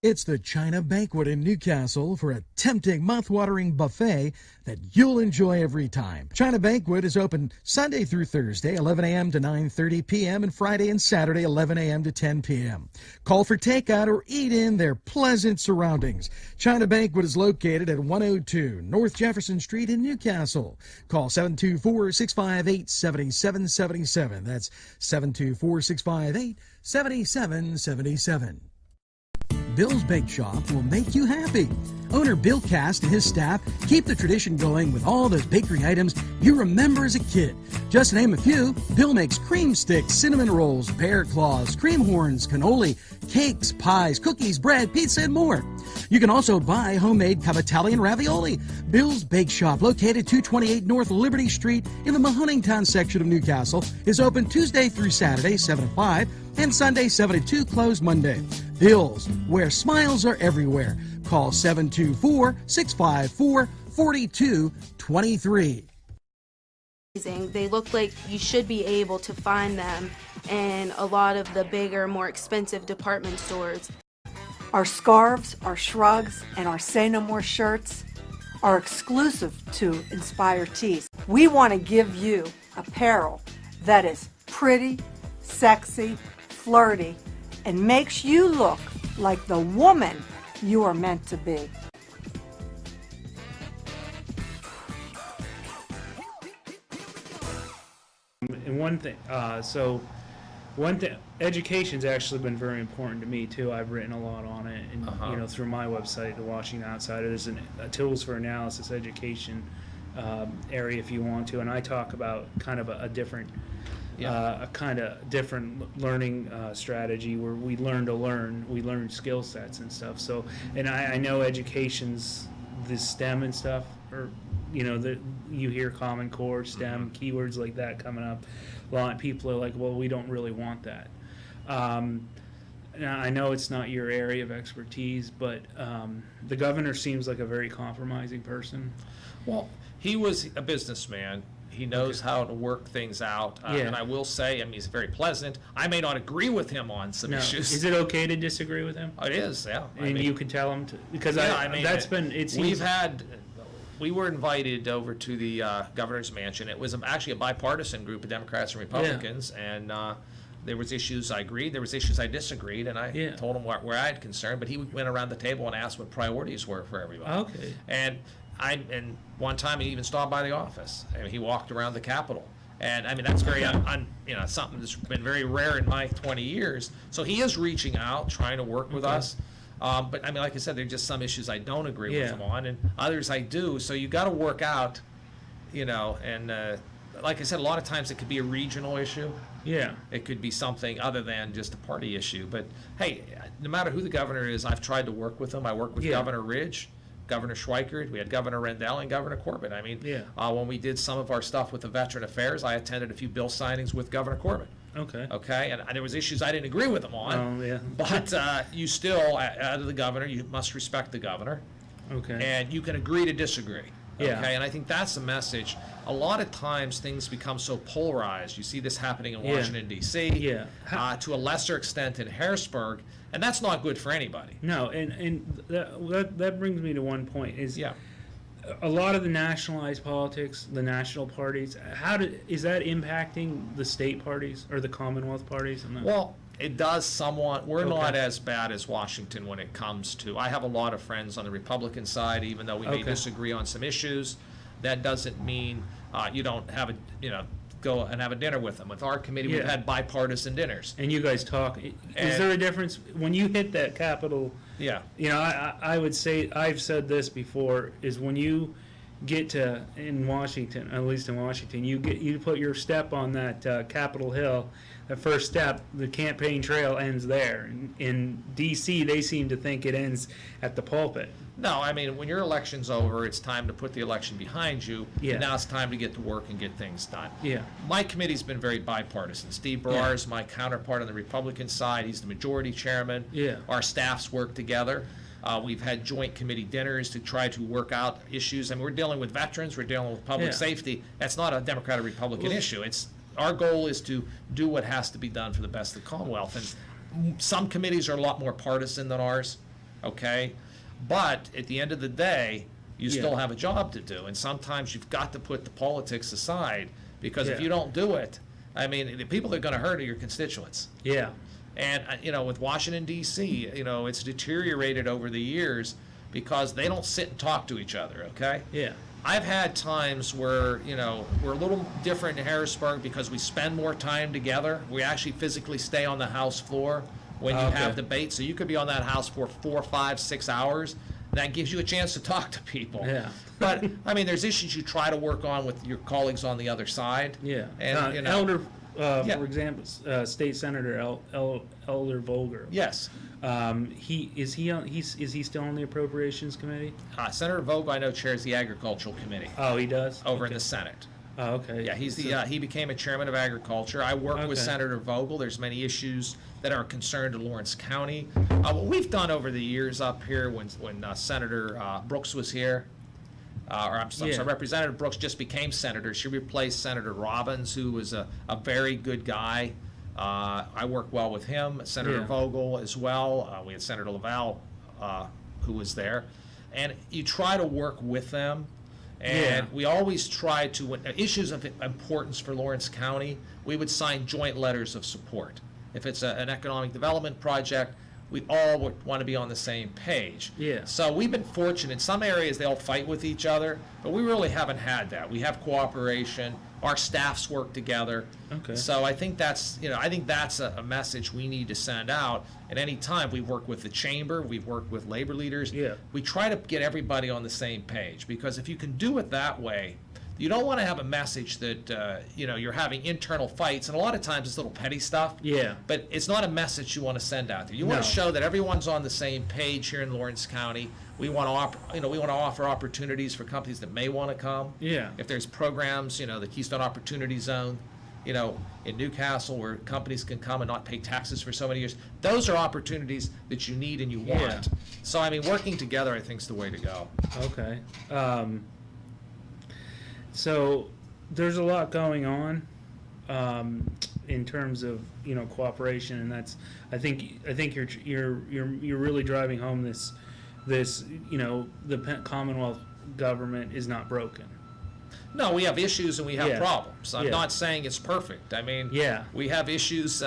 It's the China Banquet in Newcastle for a tempting, mouth-watering buffet that you'll enjoy every time. China Banquet is open Sunday through Thursday, 11 a.m. to 9:30 p.m., and Friday and Saturday, 11 a.m. to 10 p.m. Call for takeout or eat in their pleasant surroundings. China Banquet is located at 102 North Jefferson Street in Newcastle. Call 724-658-7777. That's 724-658-7777. Bill's Bake Shop will make you happy. Owner Bill Cast and his staff keep the tradition going with all the bakery items you remember as a kid. Just to name a few, Bill makes cream sticks, cinnamon rolls, bear claws, cream horns, cannoli, cakes, pies, cookies, bread, pizza, and more. You can also buy homemade cavatelli and ravioli. Bill's Bake Shop, located 228 North Liberty Street in the Mahoningtown section of Newcastle, is open Tuesday through Saturday, 7 to 5, and Sunday, 7 to 2, closed Monday. Bill's, where smiles are everywhere. Call 724-654-4223. They look like you should be able to find them in a lot of the bigger, more expensive department stores. Our scarves, our shrugs, and our Say No More shirts are exclusive to Inspire Tees. We want to give you apparel that is pretty, sexy, flirty, and makes you look like the woman you are meant to be. And one thing, education's actually been very important to me too. I've written a lot on it, and through my website, the Washington Outsider, there's a tools for analysis education area if you want to, and I talk about kind of a different. A kind of different learning strategy where we learn to learn, we learn skill sets and stuff. So, and I know education's the STEM and stuff, or you hear Common Core, STEM, keywords like that coming up. A lot of people are like, well, we don't really want that. Now, I know it's not your area of expertise, but the governor seems like a very compromising person. Well, he was a businessman. He knows how to work things out, and I will say, he's very pleasant. I may not agree with him on some issues. Is it okay to disagree with him? It is, yeah. You can tell him to, because we were invited over to the governor's mansion. It was actually a bipartisan group of Democrats and Republicans, and there was issues I agreed, there was issues I disagreed, and I told him where I had concern. But he went around the table and asked what priorities were for everybody. Okay. And one time he even stopped by the office. He walked around the Capitol, and that's very something that's been very rare in my 20 years. So he is reaching out, trying to work with us. But like I said, there are just some issues I don't agree with him on, and others I do. So you got to work out, and like I said, a lot of times it could be a regional issue. Yeah. It could be something other than just a party issue. But hey, no matter who the governor is, I've tried to work with him. I worked with Governor Ridge, Governor Schweikert, we had Governor Rendell, and Governor Corbett. When we did some of our stuff with the Veteran Affairs, I attended a few bill signings with Governor Corbett. Okay, and there was issues I didn't agree with him on. But you still, out of the governor, you must respect the governor. Okay. And you can agree to disagree. Okay, and I think that's the message. A lot of times things become so polarized. You see this happening in Washington, D.C., to a lesser extent in Harrisburg, and that's not good for anybody. No, and that brings me to one point, is a lot of the nationalized politics, the national parties, is that impacting the state parties or the Commonwealth parties? Well, it does somewhat. We're not as bad as Washington when it comes to, I have a lot of friends on the Republican side, even though we may disagree on some issues. That doesn't mean you don't have go and have a dinner with them. With our committee, we've had bipartisan dinners. And you guys talk. Is there a difference when you hit that Capitol? Yeah. I would say, I've said this before, is when you get to, in Washington, at least in Washington, you put your step on that Capitol Hill. The first step, the campaign trail ends there. In D.C., they seem to think it ends at the pulpit. No, when your election's over, it's time to put the election behind you. And now it's time to get to work and get things done. My committee's been very bipartisan. Steve Barr is my counterpart on the Republican side. He's the majority chairman. Our staffs work together. We've had joint committee dinners to try to work out issues. We're dealing with veterans. We're dealing with public safety. That's not a Democrat or Republican issue. Our goal is to do what has to be done for the best of the Commonwealth. And some committees are a lot more partisan than ours. okay? But at the end of the day, you still have a job to do, and sometimes you've got to put the politics aside, because if you don't do it, I mean, the people that are going to hurt are your constituents. Yeah. And, with Washington, D.C., it's deteriorated over the years because they don't sit and talk to each other, okay? Yeah. I've had times where, we're a little different in Harrisburg because we spend more time together. We actually physically stay on the House floor when you have debates. So you could be on that House for 4, 5, 6 hours. That gives you a chance to talk to people. Yeah. But, there's issues you try to work on with your colleagues on the other side. Yeah. And, Elder, for example, State Senator Elder Vogel. Yes. Is he still on the Appropriations Committee? Senator Vogel, I know, chairs the Agricultural Committee. Oh, he does? Over in the Senate. Oh, okay. Yeah, he became a chairman of Agriculture. I work with Senator Vogel. There's many issues that are a concern to Lawrence County. What we've done over the years up here, when Senator Brooks was here, I'm sorry, Representative Brooks just became senator. She replaced Senator Robbins, who was a very good guy. I work well with him. Senator Vogel as well. We had Senator Laval, who was there. And you try to work with them. And we always try to, when issues of importance for Lawrence County, we would sign joint letters of support. If it's an economic development project, we all would want to be on the same page. Yeah. So we've been fortunate. In some areas, they'll fight with each other, but we really haven't had that. We have cooperation. Our staffs work together. Okay. So I think that's, a message we need to send out. At any time, we work with the chamber. We've worked with labor leaders. Yeah. We try to get everybody on the same page, because if you can do it that way, you don't want to have a message that, you're having internal fights, and a lot of times it's little petty stuff. Yeah. But it's not a message you want to send out there. You want to show that everyone's on the same page here in Lawrence County. We want to offer opportunities for companies that may want to come. Yeah. If there's programs, the Keystone Opportunity Zone, in Newcastle, where companies can come and not pay taxes for so many years, those are opportunities that you need and you want. So, working together, I think, is the way to go. Okay. So there's a lot going on in terms of cooperation, and that's I think you're really driving home this the Commonwealth government is not broken. No, we have issues and we have problems. I'm not saying it's perfect. We have issues.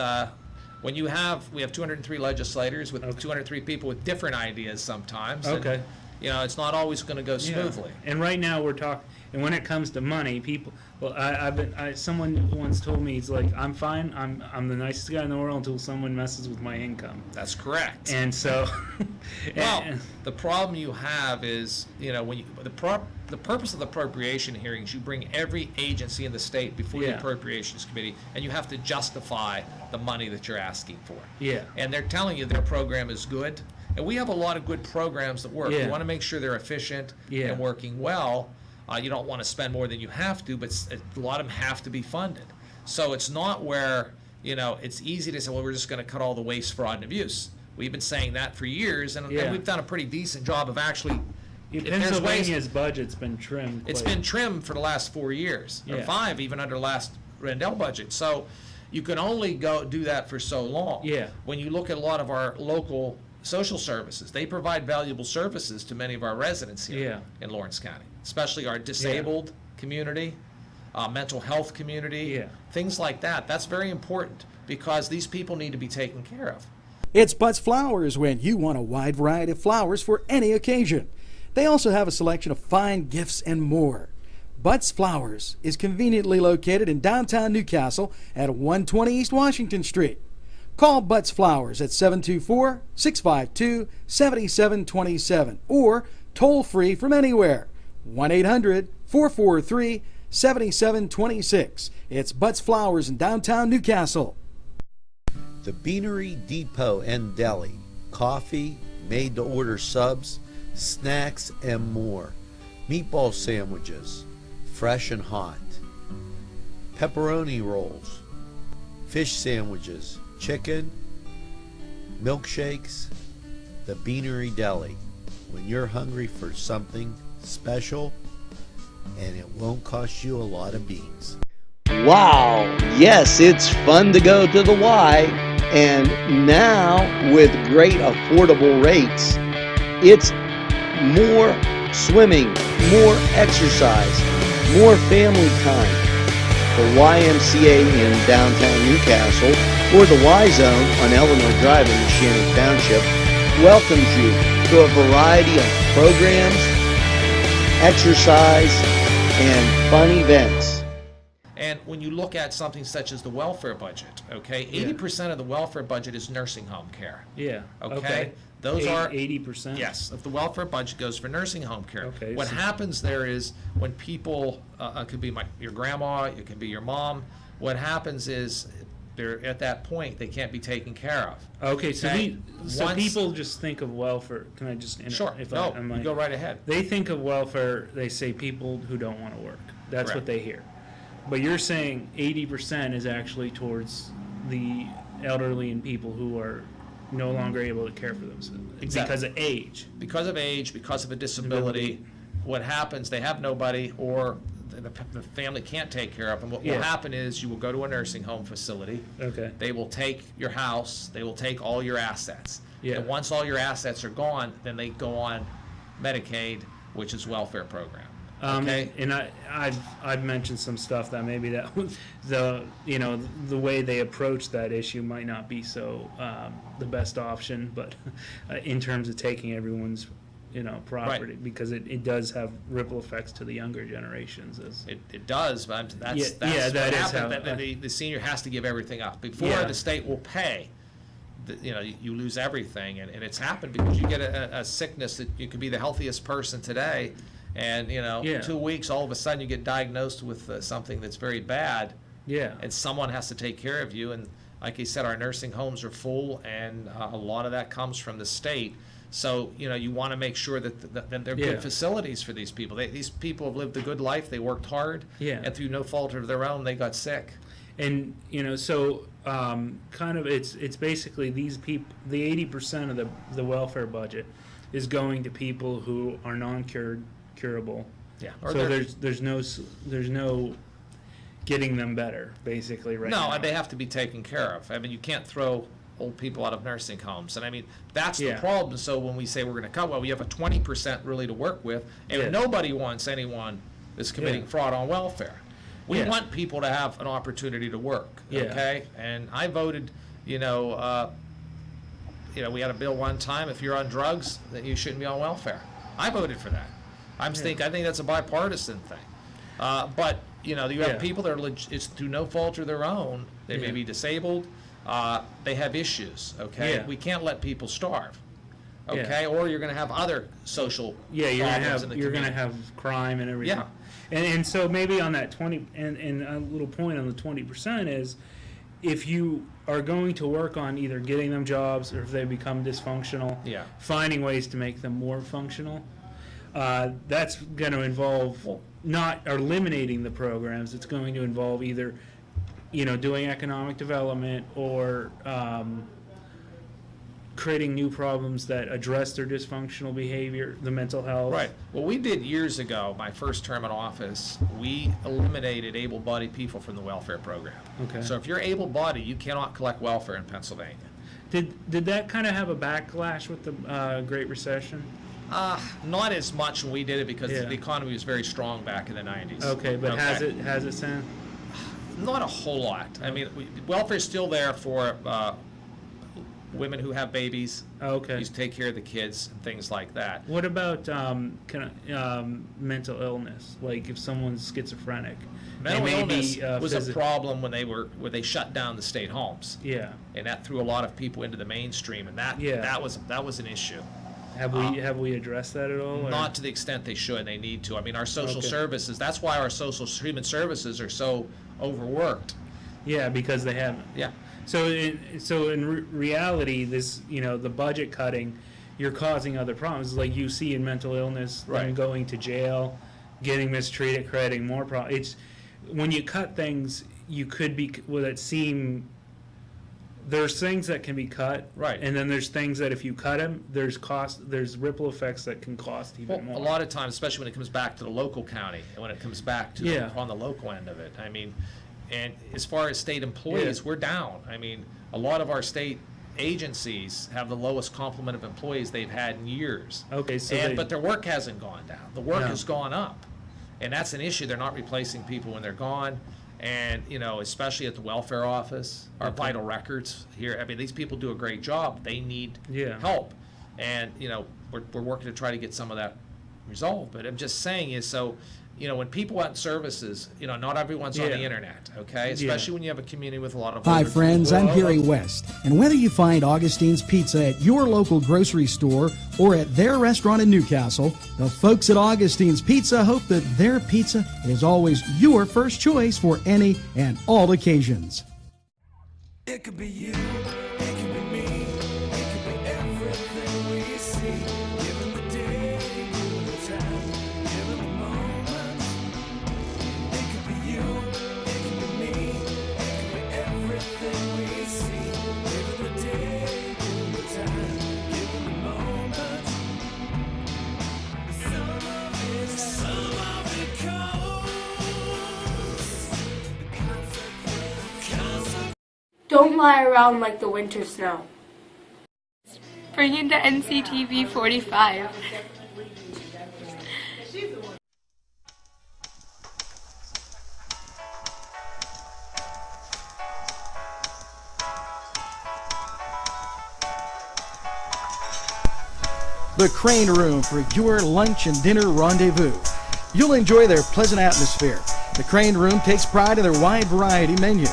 We have 203 legislators with 203 people with different ideas sometimes. Okay. And, it's not always going to go smoothly. And right now we're talking. And when it comes to money, people. Well, someone once told me, he's like, I'm fine. I'm the nicest guy in the world until someone messes with my income. That's correct. And so. Well, the problem you have is, when the purpose of the appropriation hearings, you bring every agency in the state before the Appropriations Committee, and you have to justify the money that you're asking for. Yeah. And they're telling you their program is good. And we have a lot of good programs that work. Yeah. We want to make sure they're efficient and working well. You don't want to spend more than you have to, but a lot of them have to be funded. So it's not where, it's easy to say, well, we're just going to cut all the waste, fraud, and abuse. We've been saying that for years, and we've done a pretty decent job of actually. Pennsylvania's budget's been trimmed. It's been trimmed for the last 4 years, or 5, even under last Rendell budget. So you can only do that for so long. Yeah. When you look at a lot of our local social services, they provide valuable services to many of our residents here in Lawrence County, especially our disabled community, mental health community, things like that. That's very important because these people need to be taken care of. It's Butts Flowers when you want a wide variety of flowers for any occasion. They also have a selection of fine gifts and more. Butts Flowers is conveniently located in downtown Newcastle at 120 East Washington Street. Call Butts Flowers at 724-652-7727 or toll free from anywhere, 1-800-443-7726. It's Butts Flowers in downtown Newcastle. The Beanery Depot and Deli. Coffee, made-to-order subs, snacks, and more. Meatball sandwiches, fresh and hot. Pepperoni rolls, fish sandwiches, chicken, milkshakes. The Beanery Deli. When you're hungry for something special, and it won't cost you a lot of beans. Wow, yes, it's fun to go to the Y, and now with great affordable rates. It's more swimming, more exercise, more family time. The YMCA in downtown Newcastle, or the Y Zone on Eleanor Drive in Shannon Township, welcomes you to a variety of programs, exercise, and fun events. And when you look at something such as the welfare budget, okay, 80% of the welfare budget is nursing home care. Yeah. Okay. Those are 80%. Yes, if the welfare budget goes for nursing home care. Okay, What so- happens there is when people, it could be your grandma, it could be your mom. What happens is they're at that point they can't be taken care of. Okay, so Okay? Once- people just think of welfare. Can I just Sure. No, you go right ahead. They think of welfare. They say people who don't want to work. That's Correct. what they hear. But you're saying 80% is actually towards the elderly and people who are no longer able to care for themselves Exactly. because of age. Because of age, because of a disability, what happens, they have nobody, or the family can't take care of them. What will happen is you will go to a nursing home facility. Okay. They will take your house, they will take all your assets. Yeah. And once all your assets are gone, then they go on Medicaid, which is welfare program. Okay? And I've mentioned some stuff that maybe that the way they approach that issue might not be so the best option, but in terms of taking everyone's property, because it does have ripple effects to the younger generations. It does, but that's that what is happened. how- The senior has to give everything up before the state will pay. You lose everything, and it's happened because you get a sickness that you could be the healthiest person today, and 2 weeks all of a sudden you get diagnosed with something that's very bad. Yeah. And someone has to take care of you, and like I said, our nursing homes are full, and a lot of that comes from the state. So you want to make sure that they're good facilities for these people. These people have lived a good life. They worked hard, and through no fault of their own, they got sick. And so kind of it's basically these people. The 80% of the welfare budget is going to people who are non-curable. Yeah. So there's no getting them better basically right now. No, and they have to be taken care of. I mean, you can't throw old people out of nursing homes, and I mean that's the problem. So when we say we're going to cut, well, we have a 20% really to work with, and nobody wants anyone that's committing fraud on welfare. We want people to have an opportunity to work. Okay, and I voted. We had a bill one time. If you're on drugs, that you shouldn't be on welfare. I voted for that. I think that's a bipartisan thing. But you have people that are it's through no fault of their own. They may be disabled. They have issues. Okay, we can't let people starve. Okay, or you're going to have other social problems in the community. You're going to have crime and everything. Yeah. And so maybe on that 20 and a little point on the 20% is if you are going to work on either getting them jobs or if they become dysfunctional, finding ways to make them more functional. That's going to involve not eliminating the programs. It's going to involve either, doing economic development or creating new problems that address their dysfunctional behavior, the mental health. Right. Well, we did years ago, my first term in office, we eliminated able-bodied people from the welfare program. Okay. So if you're able-bodied, you cannot collect welfare in Pennsylvania. Did that kind of have a backlash with the Great Recession? Not as much when we did it because the economy was very strong back in the 90s. Okay, but has it since? Not a whole lot. I mean, welfare is still there for women who have babies. Okay. You take care of the kids and things like that. What about mental illness? Like if someone's schizophrenic, Mental illness was a problem when they shut down the state homes. Yeah. And that threw a lot of people into the mainstream, and that was an issue. Have we addressed that at all? Not to the extent they should. They need to. I mean, our social services. That's why our human services are so overworked. Yeah, because they haven't. Yeah. So in reality, this the budget cutting, you're causing other problems like you see in mental illness, them going to jail, getting mistreated, creating more problems. It's when you cut things, you could be there's things that can be cut, right? And then there's things that if you cut them, there's ripple effects that can cost even more. A lot of times, especially when it comes back to the local county, and when it comes back to on the local end of it. I mean, and as far as state employees, we're down. I mean, a lot of our state agencies have the lowest complement of employees they've had in years. Okay, so but their work hasn't gone down. The work has gone up, and that's an issue. They're not replacing people when they're gone, and especially at the welfare office, our vital records here. I mean, these people do a great job. They need help, and we're working to try to get some of that resolved. But I'm just saying is so. When people want services, not everyone's on the internet, okay? Especially when you have a community with a lot of... Hi, friends. I'm Gary West. And whether you find Augustine's Pizza at your local grocery store or at their restaurant in Newcastle, the folks at Augustine's Pizza hope that their pizza is always your first choice for any and all occasions. It could be you, it could be me, it could be everything we see. Given the day, given the time, given the moment. It could be you, it could be me, it could be everything we see. Given the day, given the time, given the moment. Some of it comes. Don't lie around like the winter snow. Bring in the NCTV45. The Crane Room for your lunch and dinner rendezvous. You'll enjoy their pleasant atmosphere. The Crane Room takes pride in their wide variety menu.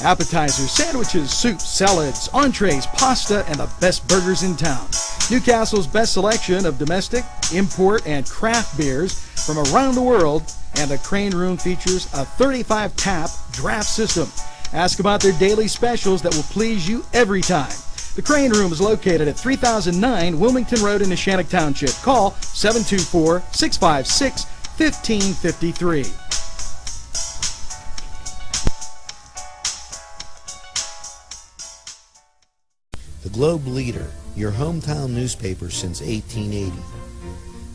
Appetizers, sandwiches, soups, salads, entrees, pasta, and the best burgers in town. Newcastle's best selection of domestic, import, and craft beers from around the world, and the Crane Room features a 35-tap draft system. Ask about their daily specials that will please you every time. The Crane Room is located at 3009 Wilmington Road in Neshannock Township. Call 724-656-1553. The Globe Leader, your hometown newspaper since 1880.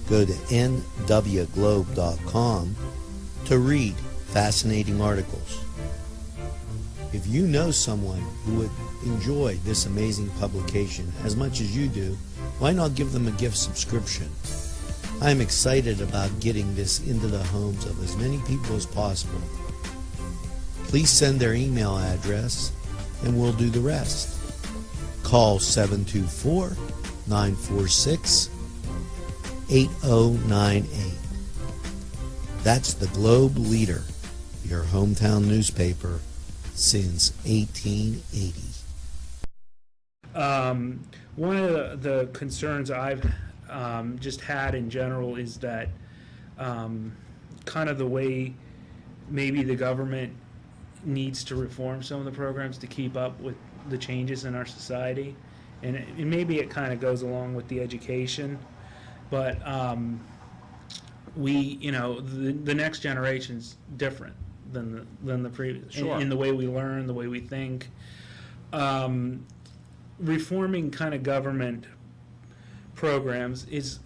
Go to nwglobe.com to read fascinating articles. If you know someone who would enjoy this amazing publication as much as you do, why not give them a gift subscription? I'm excited about getting this into the homes of as many people as possible. Please send their email address and we'll do the rest. Call 724-946-8098. That's the Globe Leader, your hometown newspaper since 1880. One of the concerns I've just had in general is that kind of the way maybe the government needs to reform some of the programs to keep up with the changes in our society, and maybe it kind of goes along with the education, but the next generation's different than the previous. Sure. In the way we learn, the way we think. Reforming kind of government programs is,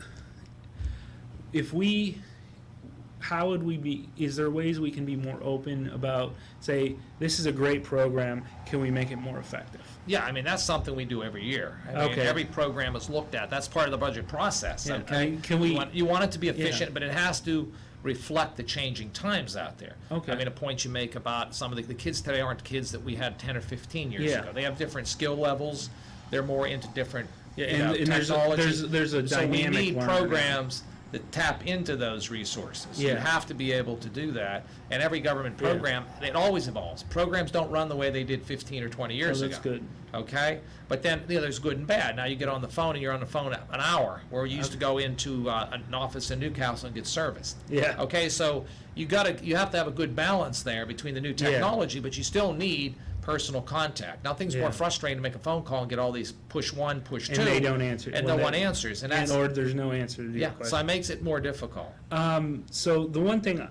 how would we be, is there ways we can be more open about, say, this is a great program, can we make it more effective? Yeah, I mean, that's something we do every year. I mean, every program is looked at. That's part of the budget process, Yeah, okay? I mean, can we- You want it to be efficient, but it has to reflect the changing times out there. Okay. I mean, a point you make about some of the kids today aren't kids that we had 10 or 15 years Yeah. ago. They have different skill levels. They're more into different and technology. there's a so we dynamic need learner now. programs that tap into those resources. You Yeah. have to be able to do that. And every government program, it always evolves. Programs don't run the way they did 15 or 20 years ago. That's good. Okay? But then there's good and bad. Now you get on the phone and you're on the phone an hour, where you used to go into an office in Newcastle and get serviced. Yeah. Okay, so you have to have a good balance there between the new technology, but you still need personal contact. Nothing's more frustrating to make a phone call and get all these push one, push two, And they don't answer. and no one answers, and that's or there's no answer to your yeah. question. So it makes it more difficult. So the one thing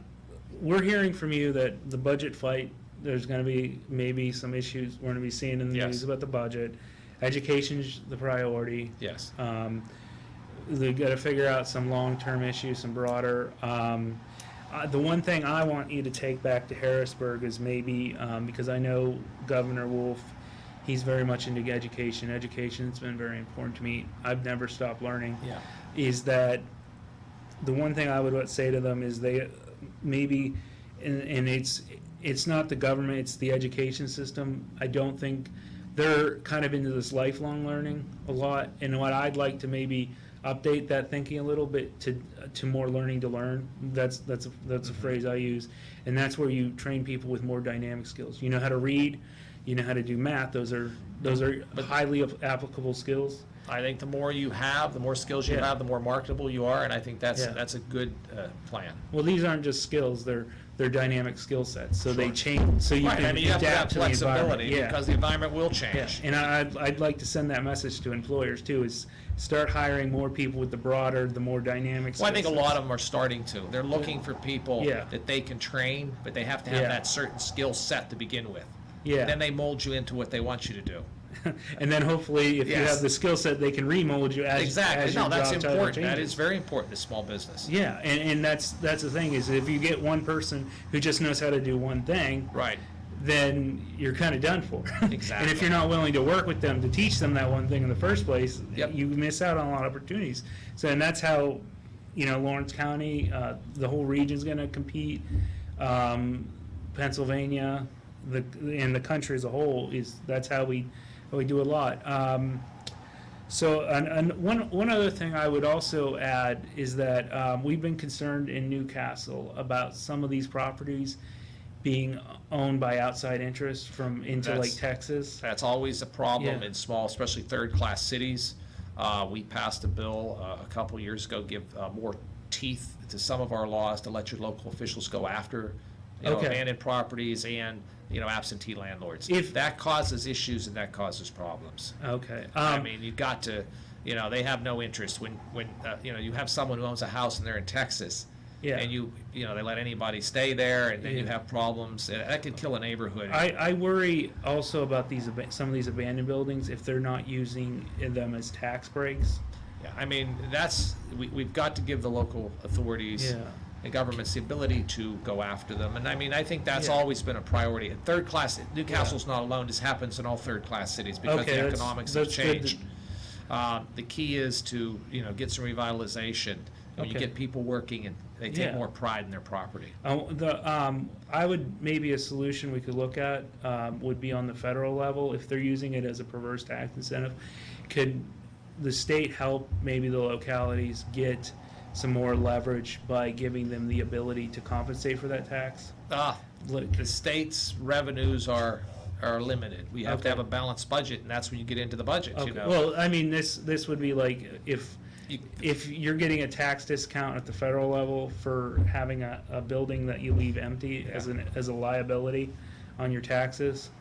we're hearing from you, that the budget fight, there's going to be maybe some issues we're going to be seeing in the Yes. news about the budget. Education's the priority. Yes. They've got to figure out some long-term issues, some broader. The one thing I want you to take back to Harrisburg is maybe, because I know Governor Wolf he's very much into education. Education's been very important to me. I've never stopped learning. Yeah. Is that the one thing I would say to them is they maybe, and it's not the government, it's the education system. I don't think they're kind of into this lifelong learning a lot, and what I'd like to maybe update that thinking a little bit to more learning to learn. That's a phrase I use, and that's where you train people with more dynamic skills. You know how to read, you know how to do math. Those are highly applicable skills. I think the more you have, the more skills you have, the more marketable you are, and I think that's a good plan. Well, these aren't just skills; they're dynamic skill sets. So they change. So you can you have to have adapt to the environment. flexibility because the environment will change. And I'd like to send that message to employers too: is start hiring more people with the more dynamic. Well, I think a lot of them are starting to. They're looking for people Yeah. that they can train, but they have to have that certain skill set to begin with. Yeah. And then they mold you into what they want you to do. And then hopefully, if you have the skill set, they can remold you as Exactly. as your No, that's job title important. That changes. is very important to small business. Yeah, and that's the thing is if you get one person who just knows how to do one thing, Right. then you're kind of done for. Exactly. And if you're not willing to work with them to teach them that one thing in the first place, Yep. you miss out on a lot of opportunities. So, and that's how, Lawrence County, the whole region's going to compete. Pennsylvania, and the country as a whole that's how we do a lot. So one other thing I would also add is that we've been concerned in Newcastle about some of these properties being owned by outside interests from like Texas. That's always a problem in small, especially third-class cities. We passed a bill a couple years ago, give more teeth to some of our laws to let your local officials go after abandoned properties and absentee landlords. If that causes issues and that causes problems. Okay. I mean, you've got to, they have no interest when you have someone who owns a house and they're in Texas. Yeah. And they let anybody stay there, and then you have problems. That could kill a neighborhood. I worry also about some of these abandoned buildings if they're not using them as tax breaks. Yeah, I mean we've got to give the local authorities and governments the ability to go after them, and I mean I think that's always been a priority. And third class, Newcastle's not alone. This happens in all third class cities because the economics have changed. The key is to get some revitalization. When you get people working and they take more pride in their property. I would maybe a solution we could look at would be on the federal level if they're using it as a perverse tax incentive. Could the state help maybe the localities get some more leverage by giving them the ability to compensate for that tax? The state's revenues are limited. We have to have a balanced budget, and that's when you get into the budget. Well, I mean, this would be like if you're getting a tax discount at the federal level for having a building that you leave empty as a liability on your taxes,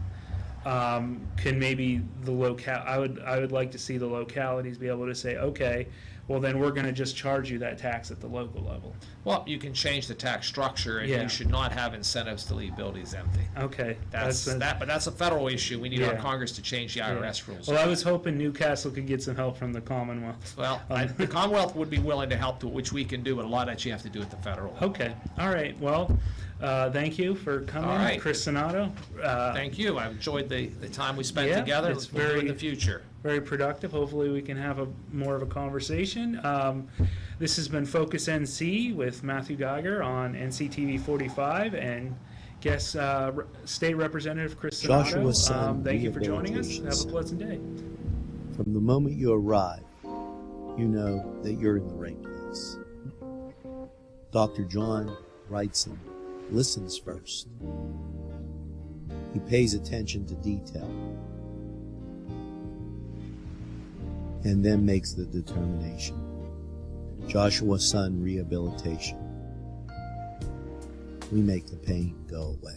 can maybe I would like to see the localities be able to say, okay, well then we're going to just charge you that tax at the local level. Well, you can change the tax structure, and you should not have incentives to leave buildings empty. Okay. But that's a federal issue. We need our Congress to change the IRS rules. Well, I was hoping Newcastle could get some help from the Commonwealth. Well, the Commonwealth would be willing to help, which we can do, but a lot of that you have to do at the federal level. Okay. All right. Well, thank you for coming, All right. Chris Sainato. Thank you. I enjoyed the time we spent together. It's we'll do in the future. Very productive. Hopefully we can have more of a conversation. This has been Focus NC with Matthew Geiger on NCTV45 and guest State Representative Chris Sainato. Thank you for joining us. Have a pleasant day. From the moment you arrive, you know that you're in the right place. Dr. John Wrightson listens first. He pays attention to detail and then makes the determination. Joshua Sun Rehabilitation. We make the pain go away.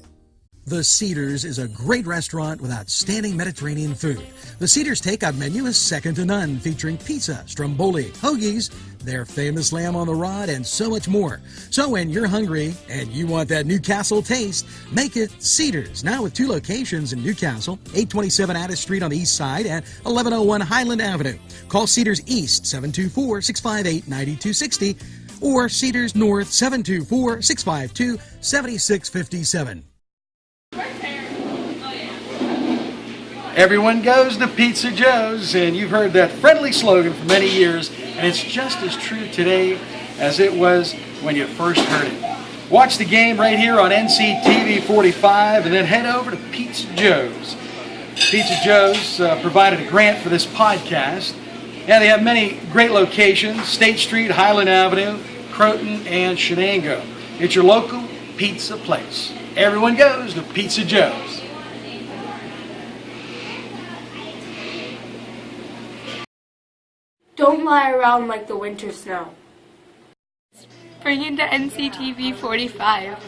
The Cedars is a great restaurant with outstanding Mediterranean food. The Cedars takeout menu is second to none, featuring pizza, stromboli, hoagies, their famous lamb on the rod, and so much more. So when you're hungry and you want that Newcastle taste, make it Cedars. Now with 2 locations in Newcastle, 827 Addis Street on the east side and 1101 Highland Avenue. Call Cedars East 724-658-9260 or Cedars North 724-652-7657. Everyone goes to Pizza Joe's, and you've heard that friendly slogan for many years, and it's just as true today as it was when you first heard it. Watch the game right here on NCTV45 and then head over to Pizza Joe's. Pizza Joe's provided a grant for this podcast. Yeah, they have many great locations: State Street, Highland Avenue, Croton, and Shenango. It's your local pizza place. Everyone goes to Pizza Joe's. Don't lie around like the winter snow. Bring in the NCTV45.